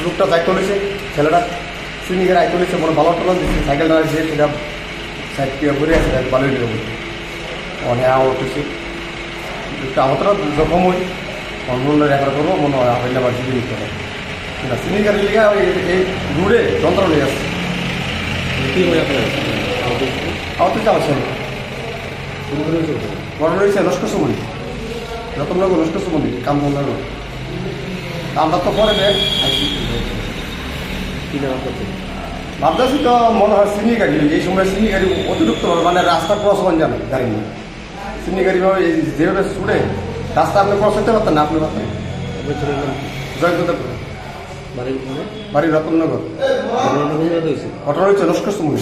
লোকটা দায়িত্ব নিয়েছে, ছেলেটা সিনিকের দায়িত্ব নিয়েছে, মনে ভালো টলো দিচ্ছে, সাইকেলটা আছে সেটা সাইড দিয়ে ঘুরে আছে, ভালোই নিয়ে বলছে অনেক উঠেছে একটা আমাদের জখম হই মনে রেফার করবো, মনে হয় আপনি আবার জিবি নিতে হবে না। সিনিকারের লিগে এই দূরে যন্ত্র নিয়ে আসছে, আহত চালাচ্ছে ঘটনা হয়েছে লস্কর সুমনি, রতনগর লস্কর সুমনি কামনগর। আমরা তো পরে ভাবতেছি তো মনে হয় চিনি গাড়ি, এই সময় চিনি গাড়ি অতিরিক্ত মানে রাস্তা ক্রস হন যাবে গাড়ি নিয়ে চিনি গাড়ি ভাবে যেভাবে ছুটে রাস্তা আপনি ক্রস হতে পারতেন না, আপনি পারতেন জয়পুর বাড়ি রতনগর। ঘটনা হয়েছে লস্কর সুমনি।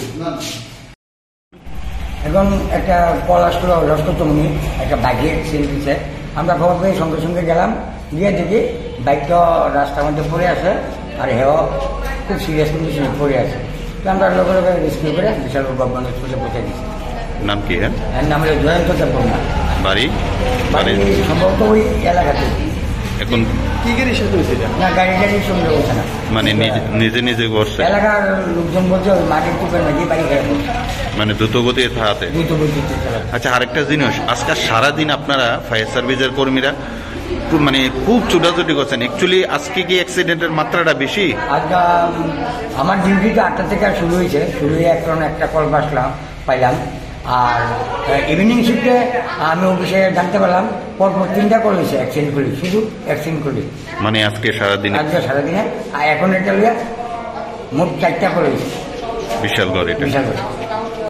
এখন একটা কল আসলো লস্কর সুমনি, একটা বাইকের সিন দিচ্ছে। আমরা খবর পেয়ে সঙ্গে সঙ্গে গেলাম, গিয়ে দেখি বাইকটা রাস্তার মধ্যে পড়ে আছে আর হেওয়া খুব সিরিয়াস কন্ডিশনে পড়ে আছে। তো আমরা লোকের লোকের রেস্কিউ করে বিশাল গভর্নমেন্ট হসপিটালে পৌঁছে দিচ্ছি। নাম কি? হ্যাঁ, এর নাম হলো জয়ন্ত দেববর্মা। বাড়ি সম্ভবত ওই এলাকাতে। এখন কি গাড়ির সাথে হয়েছে না, গাড়ি গাড়ির সঙ্গে হচ্ছে না, মানে নিজে নিজে করছে। এলাকার লোকজন বলছে ওই মাটির টুপের নাকি বাড়ি খেয়ে মানে দ্রুত গতিতে থাকাতে। আচ্ছা, আরেকটা জিনিস, আজকে সারাদিন আপনারা ফায়ার সার্ভিসের কর্মীরা মানে খুব ছুটাছুটি করছেন। অ্যাকচুয়ালি আজকে কি অ্যাক্সিডেন্টের মাত্রাটা বেশি? আজকে আমার ডিউটিটা 8টা থেকে শুরু হয়েছে, শুরু হয়ে এখন একটা কল পাইলাম। আর ইভিনিং শিফটে আমি অফিসে জানতে পারলাম পরপর 3টা কল হয়েছে অ্যাক্সিডেন্ট করি, শুধু অ্যাক্সিডেন্ট করি মানে আজকে সারাদিনে। আর এখন এটা মোট 4টা কল হয়েছে। বিশাল গড় এটা। বিশাল গড়।